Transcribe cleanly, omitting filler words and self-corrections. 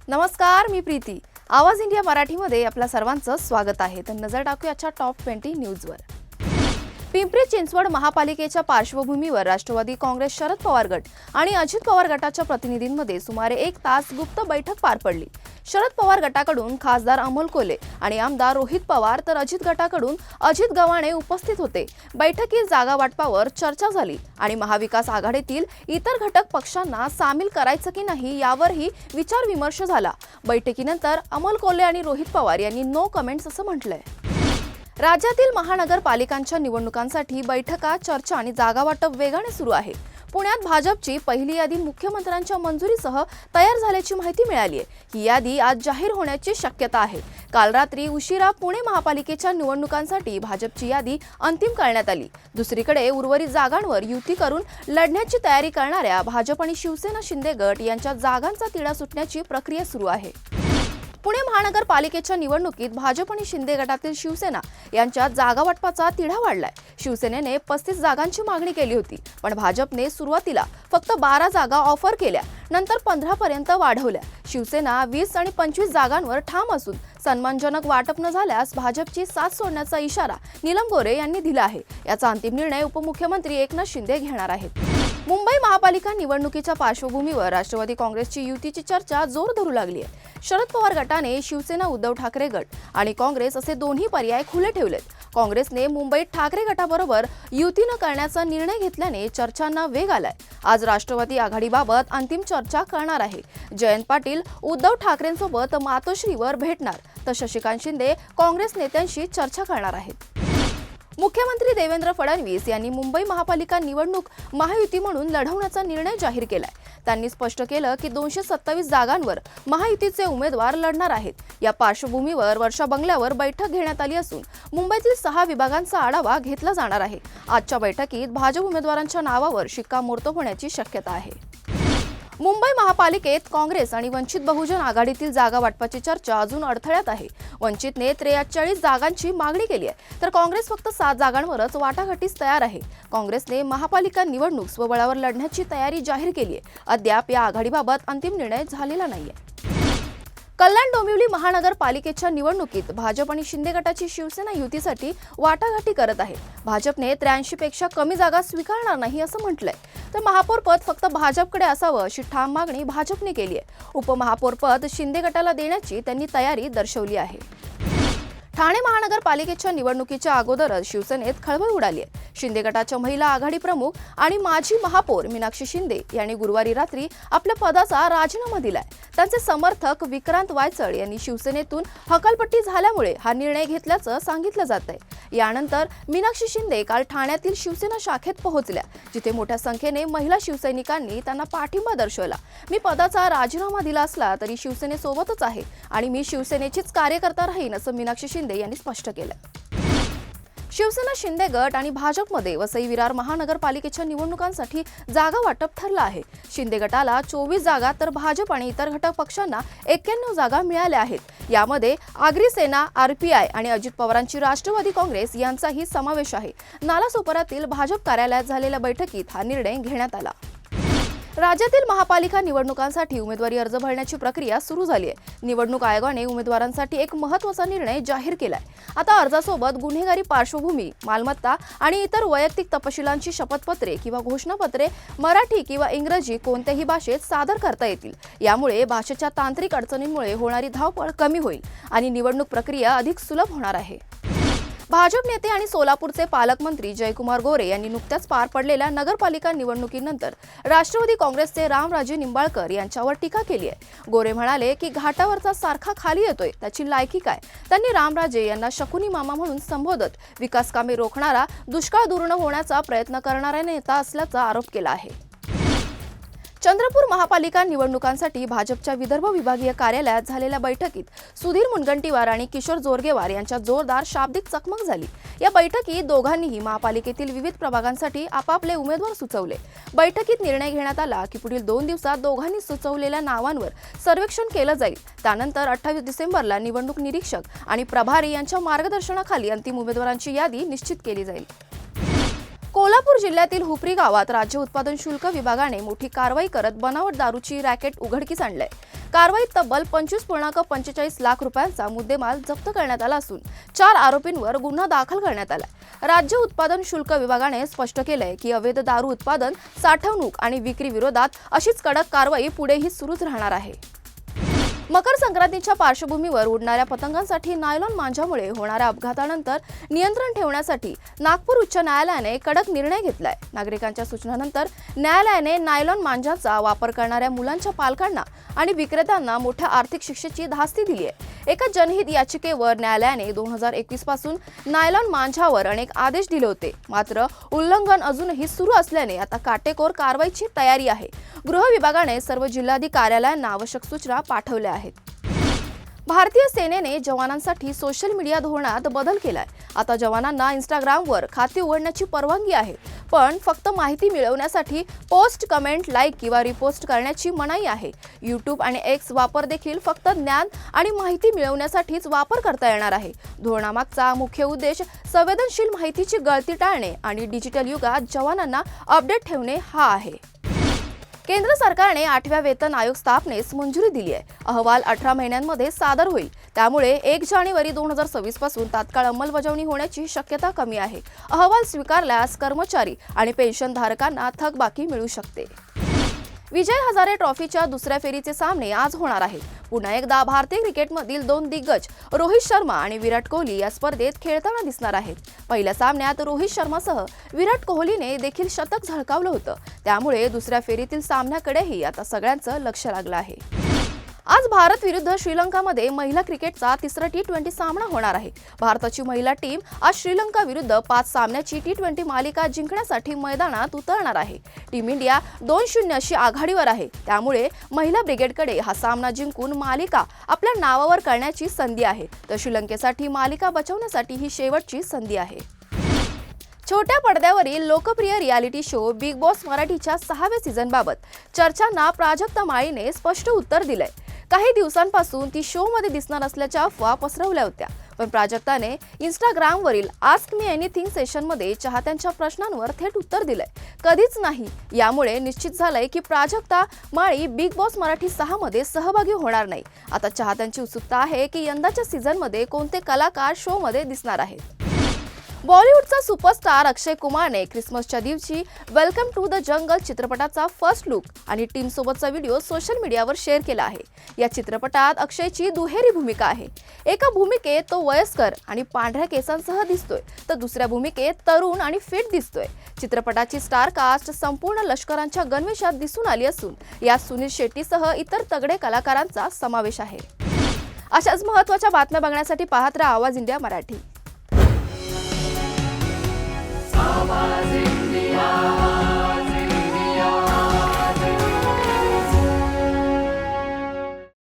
नमस्कार, मी प्रीती. आवाज इंडिया मराठीमध्ये आपल्या सर्वांचं स्वागत आहे. तर नजर टाकूया आजच्या टॉप 20 न्यूजवर. पिंपरी चिंचवड महापालिकेच्या पार्श्वभूमीवर राष्ट्रवादी काँग्रेस, शरद पवार गट आणि अजित पवार गटाच्या प्रतिनिधींमध्ये सुमारे 1 तास गुप्त बैठक पार पडली. शरद पवार गटाकडून खासदार अमोल कोल्हे आणि आमदार रोहित पवार तर अजित गटाकडून अजित गव्हाणे उपस्थित होते. बैठकीत जागा वाटपावर चर्चा झाली आणि महाविकास आघाडीतील इतर घटक पक्षांना सामील करायचं की नाही यावरही विचारविमर्श झाला. बैठकीनंतर अमोल कोल्हे आणि रोहित पवार यांनी नो कमेंट्स असं म्हटलंय. राज्यातील महानगरपालिकांच्या निवडणुकांसाठी बैठका, चर्चा आणि जागा वाटप वेगाने सुरू आहे. पुण्यात भाजपची पहिली यादी मुख्यमंत्र्यांच्या मंजुरीसह तयार झाल्याची माहिती मिळाली आहे. ही यादी आज जाहीर होण्याची शक्यता आहे. काल रात्री उशिरा पुणे महापालिकेच्या निवडणुकांसाठी भाजपची यादी अंतिम करण्यात आली. दुसरीकडे उर्वरित जागांवर युती करून लढण्याची तयारी करणाऱ्या भाजप आणि शिवसेना शिंदे गट यांच्या जागांचा तिढा सुटण्याची प्रक्रिया सुरू आहे. पुणे महानगरपालिकेच्या निवडणुकीत भाजप आणि शिंदे गटातील शिवसेना यांच्यात जागा वाटपाचा तिढा वाढलाय. शिवसेनेने 35 जागांची मागणी केली होती, पण भाजपने सुरुवातीला फक्त 12 जागा ऑफर केल्या, नंतर 15 पर्यंत वाढवल्या. शिवसेना 20 आणि 25 जागांवर ठाम असून सन्मानजनक वाटप न झाल्यास भाजपची साथ सोडण्याचा इशारा नीलम गोरे यांनी दिला आहे. याचा अंतिम निर्णय उपमुख्यमंत्री एकनाथ शिंदे घेणार आहेत. मुंबई महापालिका निवडणुकीच्या पार्श्वभूमीवर राष्ट्रवादी काँग्रेसची युतीची चर्चा जोर धरू लागली आहे. शरद पवार गटाने शिवसेना, उद्धव ठाकरे गट आणि काँग्रेस असे दोन्ही पर्याय खुले ठेवलेत. काँग्रेसने मुंबईत ठाकरे गटाबरोबर युती न करण्याचा निर्णय घेतल्याने चर्चांना वेग आलाय. आज राष्ट्रवादी आघाडीबाबत अंतिम चर्चा करणार आहे. जयंत पाटील उद्धव ठाकरेंसोबत मातोश्रीवर भेटणार, तर शशिकांत शिंदे काँग्रेस नेत्यांशी चर्चा करणार आहेत. मुख्यमंत्री देवेंद्र फडणवीस यांनी मुंबई महापालिका निवडणूक महायुती म्हणून लढवण्याचा निर्णय जाहीर केलाय. त्यांनी स्पष्ट केलं की 227 जागांवर महायुतीचे उमेदवार लढणार आहेत. या पार्श्वभूमीवर वर्षा बंगल्यावर बैठक घेण्यात आली असून मुंबईतील 6 विभागांचा आढावा घेतला जाणार आहे. आजच्या बैठकीत भाजप उमेदवारांच्या नावावर शिक्कामोर्तब होण्याची शक्यता आहे. मुंबई महापालिकेत काँग्रेस आणि वंचित बहुजन आघाडीतील जागा वाटपाची चर्चा अजून अडथळ्यात आहे. वंचितने 43 जागांची मागणी केली आहे, तर काँग्रेस फक्त 7 जागांवरच वाटाघाटीस तयार आहे. काँग्रेसने महापालिका निवडणूक स्वबळावर लढण्याची तयारी जाहीर केली आहे. अद्याप या आघाडीबाबत अंतिम निर्णय झालेला नाहीये. कल्याण डोंबिवली महानगरपालिकेच्या निवडणुकीत भाजप आणि शिंदे गटाची शिवसेना युतीसाठी वाटाघाटी करत आहे. भाजपने 83 पेक्षा कमी जागा स्वीकारणार नाही असं म्हटलंय, तर महापौर पद फक्त भाजपकडे असावं अशी ठाम मागणी भाजपने केली आहे. उपमहापौर पद शिंदे गटाला देण्याची त्यांनी तयारी दर्शवली आहे. ठाणे महानगरपालिकेच्या निवडणुकीच्या अगोदरच शिवसेनेत खळबळ उडाली आहे. शिंदे गटाच्या महिला आघाडी प्रमुख आणि माजी महापौर मीनाक्षी शिंदे यांनी गुरुवारी रात्री आपल्या पदाचा राजीनामा दिलाय. त्यांचे समर्थक विक्रांत वायचळ यांनी शिवसेनेतून हकालपट्टी झाल्यामुळे हा निर्णय घेतल्याचं सांगितलं जात आहे. यानंतर मीनाक्षी शिंदे काल ठाण्यातील शिवसेना शाखेत पोहोचल्या, जिथे मोठ्या संख्येने महिला शिवसैनिकांनी त्यांना पाठिंबा दर्शवला. मी पदाचा राजीनामा दिला असला तरी शिवसेनेसोबतच आहे आणि मी शिवसेनेचीच कार्यकर्ता राहीन असं मीनाक्षी शिंदे यांनी स्पष्ट केलं. शिवसेना, शिंदे गट आणि भाजपमध्ये वसई विरार महानगरपालिकेच्या निवडणुकांसाठी जागा वाटप ठरलं आहे. शिंदे गटाला 24 जागा तर भाजप आणि इतर घटक पक्षांना 91 जागा मिळाल्या आहेत. यामध्ये आगरी सेना, RPI आणि अजित पवारांची राष्ट्रवादी काँग्रेस यांचाही समावेश आहे. नालासोपारातील भाजप कार्यालयात झालेल्या बैठकीत हा निर्णय घेण्यात आला. राज्यातील महापालिका निवडणुकांसाठी उमेदवारी अर्ज भरण्याची प्रक्रिया सुरू झाली आहे. निवडणूक आयोगाने उमेदवारांसाठी एक महत्त्वाचा निर्णय जाहीर केलाय. आता अर्जासोबत गुन्हेगारी पार्श्वभूमी, मालमत्ता आणि इतर वैयक्तिक तपशिलांची शपथपत्रे किंवा घोषणापत्रे मराठी किंवा इंग्रजी कोणत्याही भाषेत सादर करता येतील. यामुळे भाषेच्या तांत्रिक अडचणींमुळे होणारी धावपळ कमी होईल आणि निवडणूक प्रक्रिया अधिक सुलभ होणार आहे. भाजप नेते आणि सोलापूरचे पालकमंत्री जयकुमार गोरे यांनी नुकत्याच पार पडलेल्या नगरपालिका निवडणुकीनंतर राष्ट्रवादी काँग्रेसचे रामराजे निंबाळकर यांच्यावर टीका केली आहे. गोरे म्हणाले की घाटावरचा सारखा खाली येतोय, त्याची लायकी काय. त्यांनी रामराजे यांना शकुनी मामा म्हणून संबोधत विकास कामे रोखणारा, दुष्काळ दूर न होण्याचा प्रयत्न करणारा नेता असल्याचा आरोप केला आहे. चंद्रपूर महापालिका निवडणुकांसाठी भाजपच्या विदर्भ विभागीय कार्यालयात झालेल्या बैठकीत सुधीर मुनगंटीवार आणि किशोर जोरगेवार यांच्यात जोरदार शाब्दिक चकमक झाली. या बैठकीत दोघांनीही महापालिकेतील विविध प्रभागांसाठी आपापले उमेदवार सुचवले. बैठकीत निर्णय घेण्यात आला की पुढील 2 दिवसात दोघांनी सुचवलेल्या नावांवर सर्वेक्षण केलं जाईल. त्यानंतर 28 डिसेंबरला निवडणूक निरीक्षक आणि प्रभारी यांच्या मार्गदर्शनाखाली अंतिम उमेदवारांची यादी निश्चित केली जाईल. कोल्हापूर जिल्ह्यातील हुपरी गावात राज्य उत्पादन शुल्क विभागाने मोठी कारवाई करत बनावट दारूची रॅकेट उघडकीस आणले. कारवाईत तब्बल 25.45 लाख रुपयांचा मुद्देमाल जप्त करण्यात आला असून 4 आरोपींवर गुन्हा दाखल करण्यात आला. राज्य उत्पादन शुल्क विभागाने स्पष्ट केलंय की अवैध दारू उत्पादन, साठवणूक आणि विक्री विरोधात अशीच कडक कारवाई पुढेही सुरूच राहणार आहे. मकर संक्रांतीच्या पार्श्वभूमीवर उडणाऱ्या पतंगांसाठी नायलॉन मांजामुळे होणाऱ्या अपघातानंतर नियंत्रण ठेवण्यासाठी नागपूर उच्च न्यायालयाने कडक निर्णय घेतलाय. नागरिकांच्या सूचनांनंतर न्यायालयाने नायलॉन मांजाचा वापर करणाऱ्या मुलांच्या पालकांना आणि विक्रेत्यांना मोठ्या आर्थिक शिक्षेची धास्ती दिली आहे. एका जनहित याचिकेवर न्यायालयाने 2021 पासून नायलॉन मांजावर अनेक आदेश दिले होते. मात्र उल्लंघन अजूनही सुरू असल्याने आता काटेकोर कारवाईची तयारी आहे. गृह विभागाने सर्व जिल्हाधिकारी कार्यालयांना आवश्यक सूचना पाठवल्या आहेत. भारतीय सेनेने जवानांसाठी सोशल मीडिया धोरणात बदल केलाय. आता जवानांना इंस्टाग्रामवर खाते उघडण्याची परवानगी आहे, पण फक्त माहिती मिळवण्यासाठी पोस्ट, कमेंट, लाईक किंवा रिपोस्ट करण्याची मनाई आहे. यूट्यूब आणि एक्स वापर देखील फक्त ज्ञान आणि माहिती मिळवण्यासाठीच वापर करता येणार आहे. धोरणामागचा मुख्य उद्देश संवेदनशील माहितीची गळती टाळणे आणि डिजिटल युगात जवानांना अपडेट ठेवणे हा आहे. केंद्र सरकारने 8व्या वेतन आयोग स्थापनेस मंजुरी दिली आहे. अहवाल 18 महिन्यांमध्ये सादर होईल. त्यामुळे 1 जानेवारी 2026 पासून तात्काळ अंमलबजावणी होण्याची शक्यता कमी आहे. अहवाल स्वीकारल्यास कर्मचारी आणि पेन्शनधारकांना थकबाकी मिळू शकते. विजय हजारे ट्रॉफीच्या दुसऱ्या फेरीचे सामने आज होणार आहेत. पुन्हा एकदा भारतीय क्रिकेटमधील 2 दिग्गज रोहित शर्मा आणि विराट कोहली या स्पर्धेत खेळताना दिसणार आहेत. पहिल्या सामन्यात रोहित शर्मासह विराट कोहलीने देखील शतक झळकावलं होतं. त्यामुळे दुसऱ्या फेरीतील सामन्याकडेही आता सगळ्यांचं लक्ष लागलं आहे. आज भारत विरुद्ध श्रीलंकामध्ये महिला क्रिकेटचा तिसरा T20 सामना होणार आहे. भारताची महिला टीम आज श्रीलंका विरुद्ध 5 सामन्याची T20 मालिका जिंकण्यासाठी मैदानात उतरणार आहे. टीम इंडिया 2-0 अशी आघाडीवर आहे. त्यामुळे महिला ब्रिगेडकडे हा सामना जिंकून मालिका आपल्या नावावर करण्याची संधी आहे, तर श्रीलंकेसाठी मालिका बचावण्यासाठी ही शेवटची संधी आहे. छोट्या पडद्यावरील लोकप्रिय रियालिटी शो बिग बॉस मराठीच्या 6व्या सीझनबाबत चर्चांना प्राजक्ता माळीने स्पष्ट उत्तर दिलंय. काही दिवसांपासून ती शोमध्ये दिसणार असल्याच्या अफवा पसरवल्या होत्या, पण प्राजक्ताने इंस्टाग्रामवरील आस्क मी एनिथिंग सेशनमध्ये चाहत्यांच्या प्रश्नांवर थेट उत्तर दिलंय. कधीच नाही. यामुळे निश्चित झालंय की प्राजक्ता माळी बिग बॉस मराठी 6 मध्ये सहभागी होणार नाही. आता चाहत्यांची उत्सुकता आहे की यंदाच्या सीझनमध्ये कोणते कलाकार शोमध्ये दिसणार आहेत. बॉलिवूडचा सुपरस्टार अक्षय कुमारने ख्रिसमसच्या दिवशी वेलकम टू द जंगल चित्रपटाचा फर्स्ट लुक आणि टीम सोबतचा व्हिडिओ सोशल मीडियावर शेअर केला आहे. या चित्रपटात अक्षयची दुहेरी भूमिका आहे. एका भूमिकेत तो वयस्कर आणि पांढऱ्या केसांसह दिसतोय, तर दुसऱ्या भूमिकेत तरुण आणि फिट दिसतोय. चित्रपटाची स्टार कास्ट संपूर्ण लष्करांच्या गणवेशात दिसून आली असून यात सुनील शेट्टीसह इतर तगडे कलाकारांचा समावेश आहे. अशाच महत्त्वाच्या बातम्या बघण्यासाठी पाहत राहा आवाज इंडिया मराठी. आवाज